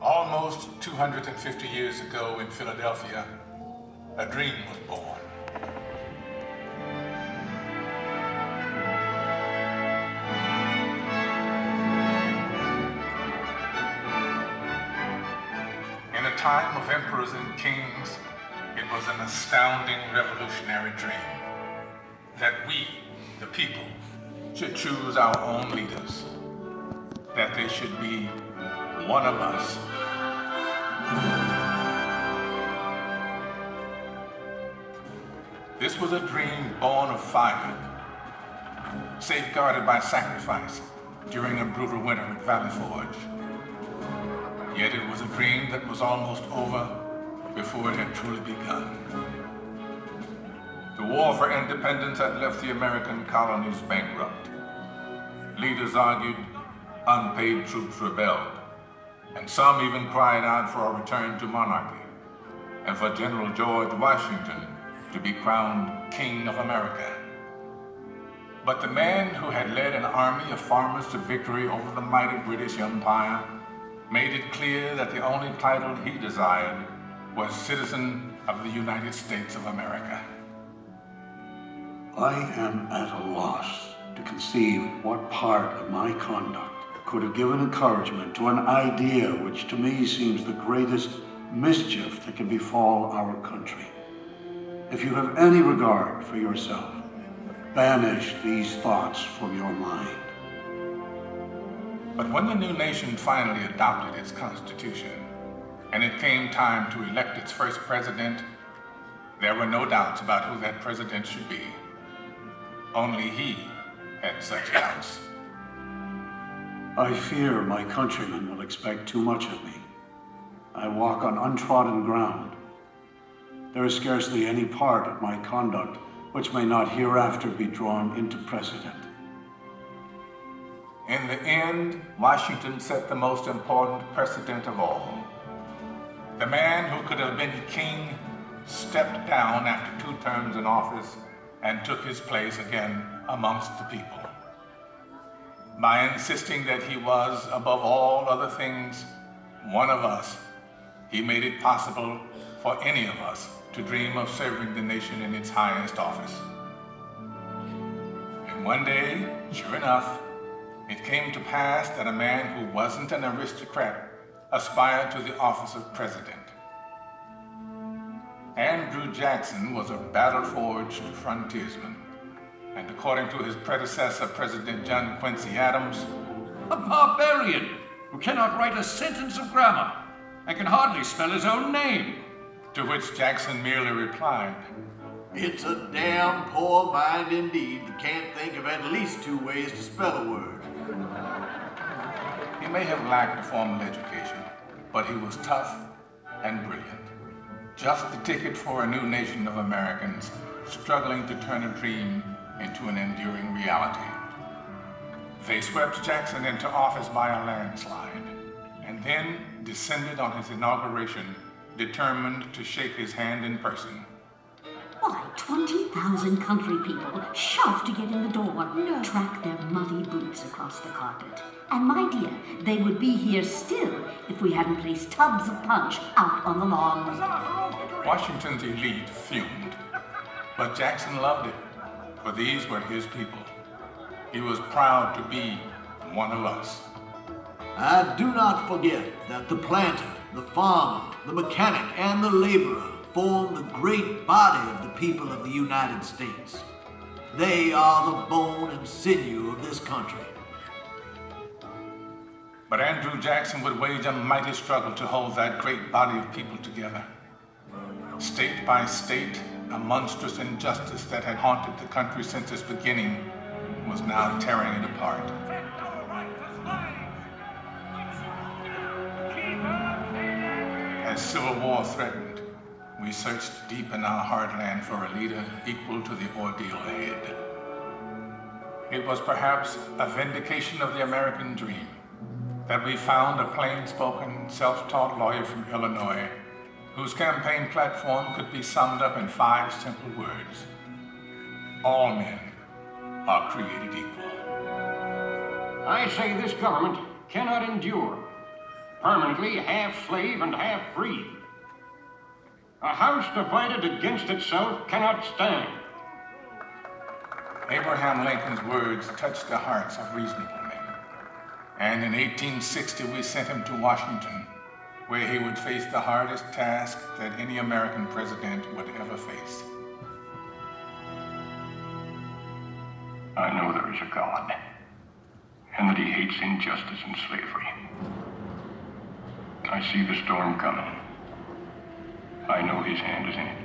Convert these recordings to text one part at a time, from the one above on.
Almost 250 years ago in Philadelphia, a dream was born. In a time of emperors and kings, it was an astounding revolutionary dream that we, the people, should choose our own leaders, that they should be one of us. This was a dream born of fire, safeguarded by sacrifice during a brutal winter at Valley Forge. Yet it was a dream that was almost over before it had truly begun. The war for independence had left the American colonies bankrupt. Leaders argued, unpaid troops rebelled, and some even cried out for a return to monarchy and for General George Washington to be crowned King of America. But the man who had led an army of farmers to victory over the mighty British Empire made it clear that the only title he desired was citizen of the United States of America. I am at a loss to conceive what part of my conduct could have given encouragement to an idea which to me seems the greatest mischief that can befall our country. If you have any regard for yourself, banish these thoughts from your mind. But when the new nation finally adopted its constitution, and it came time to elect its first president, there were no doubts about who that president should be. Only he had such doubts. I fear my countrymen will expect too much of me. I walk on untrodden ground. There is scarcely any part of my conduct which may not hereafter be drawn into precedent. In the end, Washington set the most important precedent of all. The man who could have been king stepped down after 2 terms in office and took his place again amongst the people. By insisting that he was, above all other things, one of us, he made it possible for any of us to dream of serving the nation in its highest office. And one day, sure enough, it came to pass that a man who wasn't an aristocrat aspired to the office of president. Andrew Jackson was a battle-forged frontiersman, and according to his predecessor, President John Quincy Adams, a barbarian who cannot write a sentence of grammar and can hardly spell his own name. To which Jackson merely replied, "It's a damn poor mind indeed that can't think of at least 2 ways to spell a word." He may have lacked a formal education, but he was tough and brilliant. Just the ticket for a new nation of Americans struggling to turn a dream into an enduring reality. They swept Jackson into office by a landslide, and then descended on his inauguration, determined to shake his hand in person. Why, 20,000 country people shoved to get in the door, track their muddy boots across the carpet. And my dear, they would be here still if we hadn't placed tubs of punch out on the lawn. Washington's elite fumed, but Jackson loved it, for these were his people. He was proud to be one of us. I do not forget that the planter, the farmer, the mechanic, and the laborer form the great body of the people of the United States. They are the bone and sinew of this country. But Andrew Jackson would wage a mighty struggle to hold that great body of people together. State by state, a monstrous injustice that had haunted the country since its beginning was now tearing it apart. As civil war threatened, we searched deep in our heartland for a leader equal to the ordeal ahead. It was perhaps a vindication of the American dream that we found a plain-spoken, self-taught lawyer from Illinois whose campaign platform could be summed up in 5 simple words. All men are created equal. I say this government cannot endure permanent apparently half slave and half free. A house divided against itself cannot stand. Abraham Lincoln's words touched the hearts of reasonable men. And in 1860, we sent him to Washington, where he would face the hardest task that any American president would ever face. I know there is a God, and that he hates injustice and slavery. I see the storm coming. I know his hand is in it.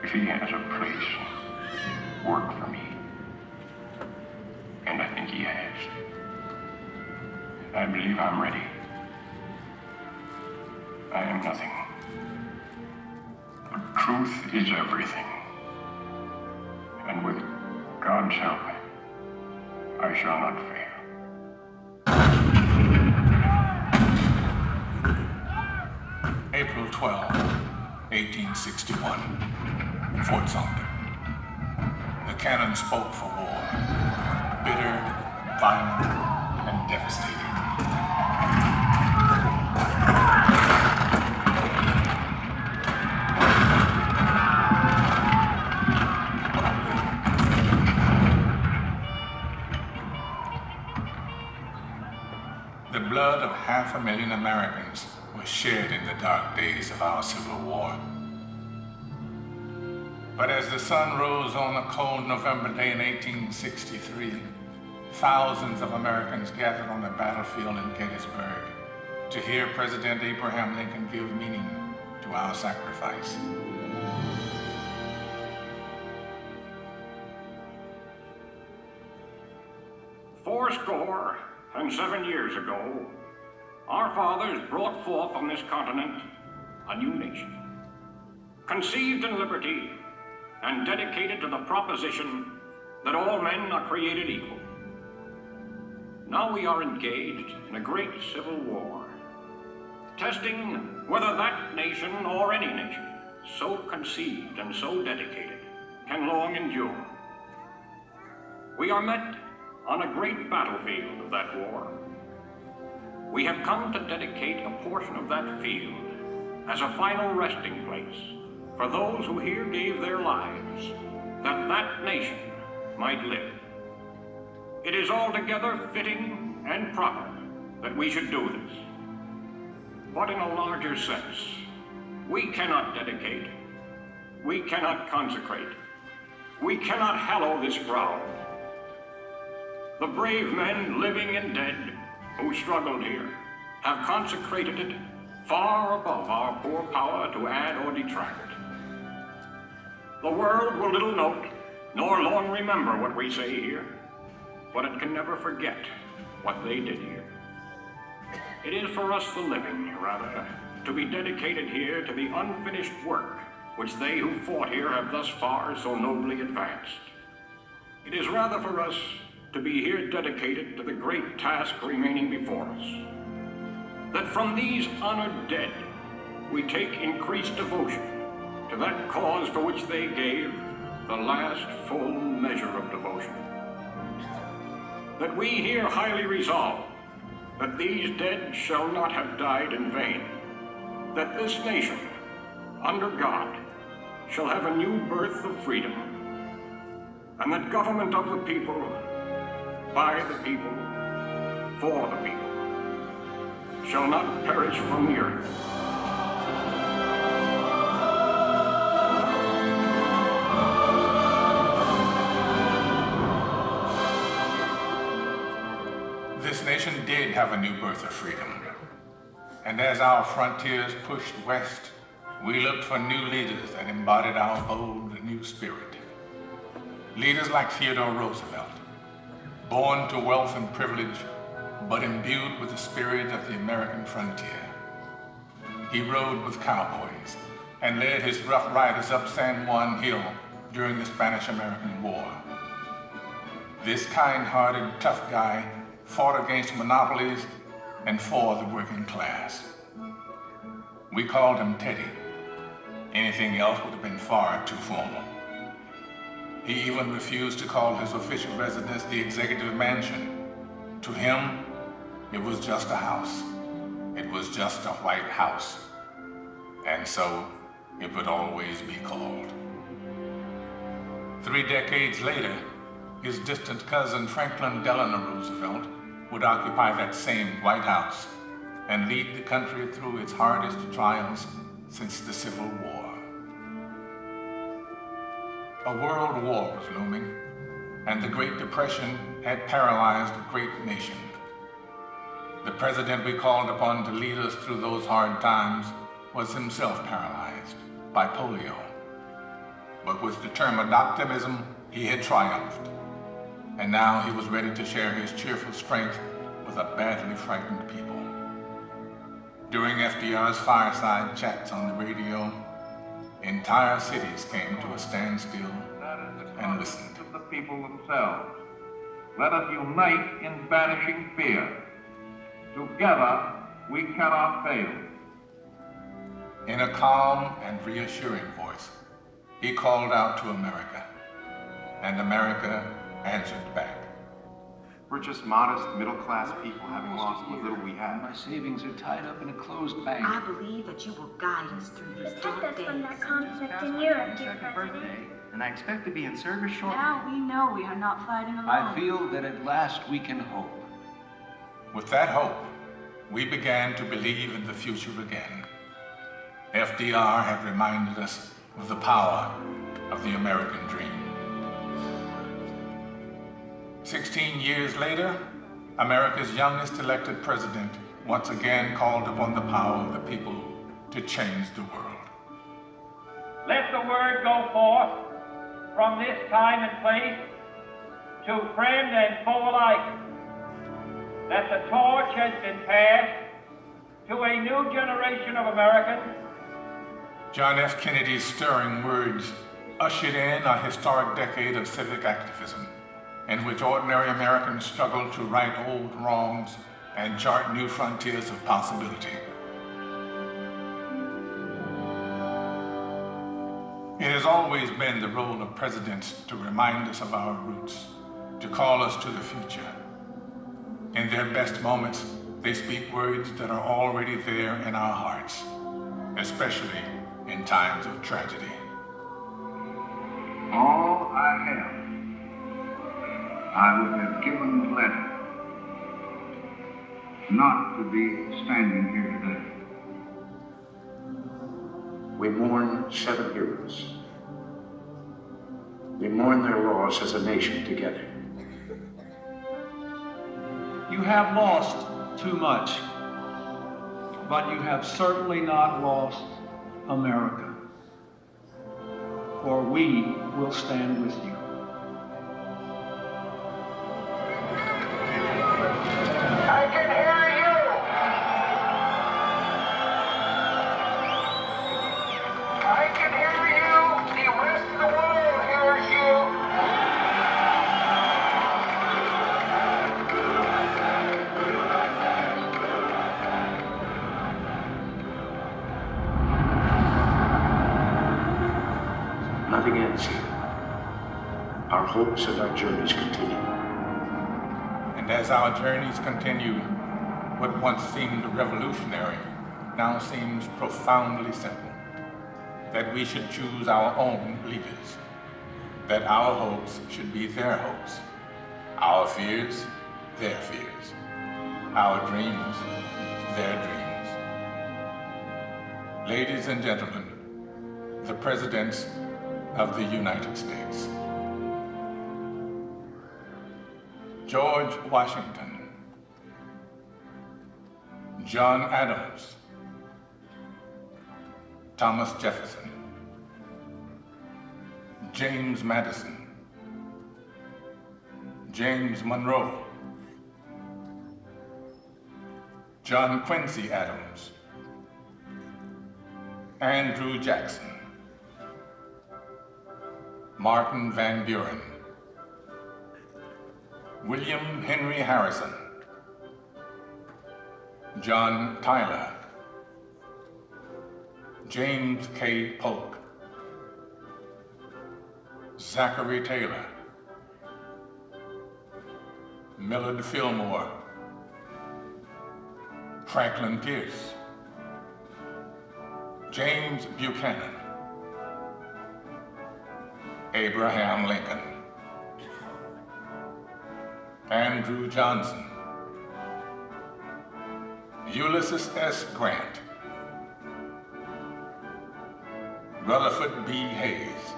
If he has a place, work for me. And I think he has. I believe I'm ready. I am nothing. But truth is everything. And with God's help, I shall not fail. April 12, 1861, Fort Sumter. The cannon spoke for war, bitter, violent, and devastating. The blood of 500,000 Americans was shed in the dark days of our Civil War. But as the sun rose on a cold November day in 1863, thousands of Americans gathered on the battlefield in Gettysburg to hear President Abraham Lincoln give meaning to our sacrifice. Fourscore-and-7 years ago, our fathers brought forth on this continent a new nation, conceived in liberty and dedicated to the proposition that all men are created equal. Now we are engaged in a great civil war, testing whether that nation or any nation so conceived and so dedicated can long endure. We are met on a great battlefield of that war. We have come to dedicate a portion of that field as a final resting place for those who here gave their lives that that nation might live. It is altogether fitting and proper that we should do this. But in a larger sense, we cannot dedicate, we cannot consecrate, we cannot hallow this ground. The brave men, living and dead, who struggled here, have consecrated it far above our poor power to add or detract. The world will little note, nor long remember what we say here, but it can never forget what they did here. It is for us the living, rather, to be dedicated here to the unfinished work which they who fought here have thus far so nobly advanced. It is rather for us to be here dedicated to the great task remaining before us, that from these honored dead we take increased devotion to that cause for which they gave the last full measure of devotion. That we here highly resolve that these dead shall not have died in vain, that this nation, under God, shall have a new birth of freedom, and that government of the people, by the people, for the people, shall not perish from the earth. This nation did have a new birth of freedom. And as our frontiers pushed west, we looked for new leaders that embodied our bold new spirit. Leaders like Theodore Roosevelt, born to wealth and privilege, but imbued with the spirit of the American frontier. He rode with cowboys and led his rough riders up San Juan Hill during the Spanish-American War. This kind-hearted, tough guy fought against monopolies and for the working class. We called him Teddy. Anything else would have been far too formal. He even refused to call his official residence the Executive Mansion. To him, It was just a house. It was just a white house. And so it would always be called. 3 decades later, his distant cousin Franklin Delano Roosevelt would occupy that same White House and lead the country through its hardest trials since the Civil War. A world war was looming, and the Great Depression had paralyzed a great nation. The president we called upon to lead us through those hard times was himself paralyzed by polio. But with determined optimism, he had triumphed. And now he was ready to share his cheerful strength with a badly frightened people. During FDR's fireside chats on the radio, entire cities came to a standstill and listened. Of the people themselves. Let us unite in banishing fear. Together, we cannot fail. In a calm and reassuring voice, he called out to America, and America answered back. We're just modest, middle-class people having lost what little we have. My savings are tied up in a closed bank. I believe that you will guide us through these dark Protect us days. from that conflict in Europe, dear President. And I expect to be in service shortly. Now we know we are not fighting alone. I feel that at last we can hope. With that hope, we began to believe in the future again. FDR had reminded us of the power of the American dream. 16 years later, America's youngest elected president once again called upon the power of the people to change the world. Let the word go forth from this time and place to friend and foe alike that the torch has been passed to a new generation of Americans. John F. Kennedy's stirring words ushered in a historic decade of civic activism, in which ordinary Americans struggled to right old wrongs and chart new frontiers of possibility. It has always been the role of presidents to remind us of our roots, to call us to the future. In their best moments, they speak words that are already there in our hearts, especially in times of tragedy. All I have, I would have given gladly not to be standing here today. We mourn 7 heroes. We mourn their loss as a nation together. You have lost too much, but you have certainly not lost America. For we will stand with you. I can hear you! I can hear you! The rest of the world hears you! Nothing ends here. Our hopes and our journeys continue. And as our journeys continue, what once seemed revolutionary now seems profoundly simple. That we should choose our own leaders. That our hopes should be their hopes. Our fears, their fears. Our dreams, their dreams. Ladies and gentlemen, the presidents of the United States. George Washington, John Adams, Thomas Jefferson, James Madison, James Monroe, John Quincy Adams, Andrew Jackson, Martin Van Buren, William Henry Harrison, John Tyler, James K. Polk, Zachary Taylor, Millard Fillmore, Franklin Pierce, James Buchanan, Abraham Lincoln, Andrew Johnson, Ulysses S. Grant, Rutherford B. Hayes,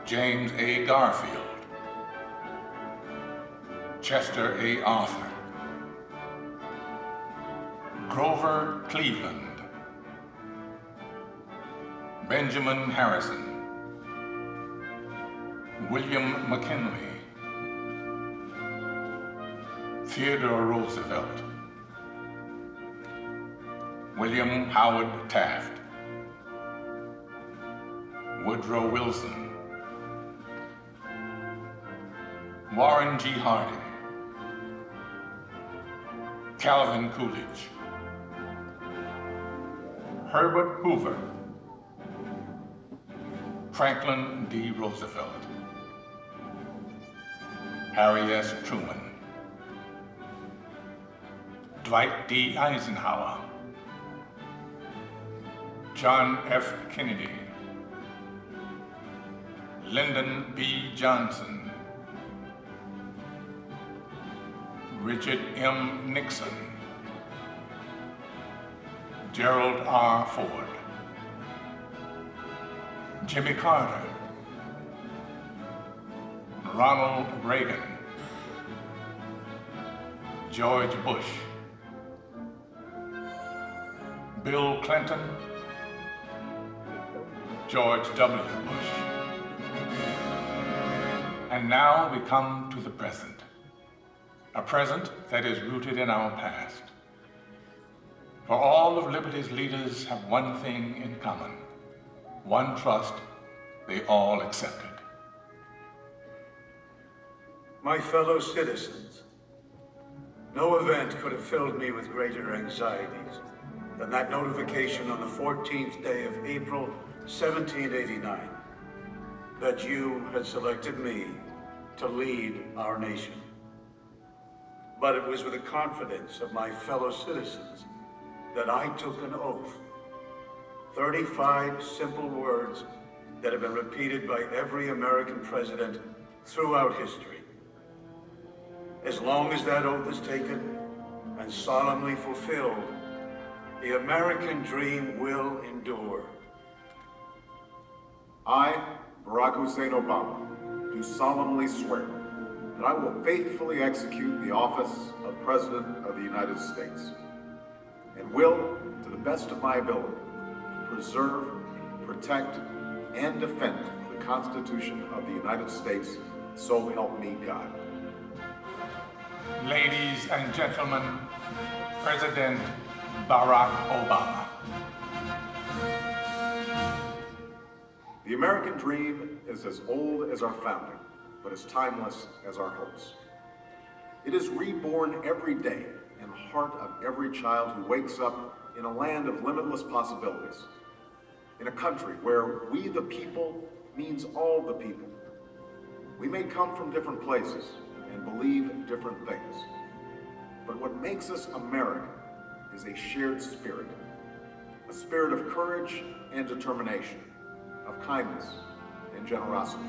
James A. Garfield, Chester A. Arthur, Grover Cleveland, Benjamin Harrison, William McKinley, Theodore Roosevelt, William Howard Taft, Woodrow Wilson, Warren G. Harding, Calvin Coolidge, Herbert Hoover, Franklin D. Roosevelt, Harry S. Truman, Dwight D. Eisenhower, John F. Kennedy, Lyndon B. Johnson, Richard M. Nixon, Gerald R. Ford, Jimmy Carter, Ronald Reagan, George Bush, Bill Clinton, George W. Bush. And now we come to the present, a present that is rooted in our past. For all of liberty's leaders have one thing in common, one trust they all accepted. My fellow citizens, no event could have filled me with greater anxieties than that notification on the 14th day of April, 1789, that you had selected me to lead our nation. But it was with the confidence of my fellow citizens that I took an oath. 35 simple words that have been repeated by every American president throughout history. As long as that oath is taken and solemnly fulfilled, the American dream will endure. I, Barack Hussein Obama, do solemnly swear that I will faithfully execute the office of President of the United States and will, to the best of my ability, preserve, protect, and defend the Constitution of the United States, so help me God. Ladies and gentlemen, President Barack Obama. The American dream is as old as our founding, but as timeless as our hopes. It is reborn every day in the heart of every child who wakes up in a land of limitless possibilities, in a country where we the people means all the people. We may come from different places and believe different things, but what makes us American is a shared spirit, a spirit of courage and determination, of kindness and generosity.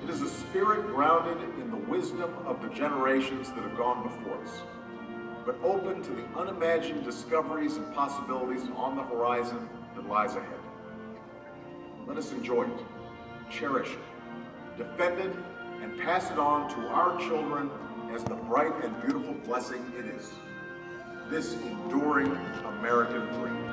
It is a spirit grounded in the wisdom of the generations that have gone before us, but open to the unimagined discoveries and possibilities on the horizon that lies ahead. Let us enjoy it, cherish it, defend it, and pass it on to our children as the bright and beautiful blessing it is. This enduring American dream.